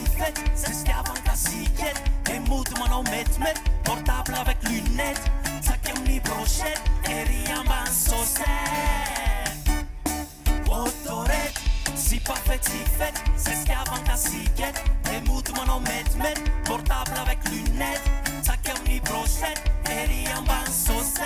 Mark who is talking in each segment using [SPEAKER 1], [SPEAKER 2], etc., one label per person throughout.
[SPEAKER 1] fait, c'est ce qu'avant qu'à cigarette. Et mouvement en mètre, portable avec lunettes. Ça qui me brochette, et rien ban saucette. Autorette, si pas fait, si fait, c'est ce qu'avant qu'à cigarette. Et mouvement en mètre, portable avec lunettes. Ça qui me brochette, et rien ban saucette.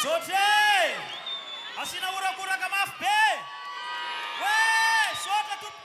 [SPEAKER 1] Sote! Asina ura-ura kama FP! Ouais! Sote tout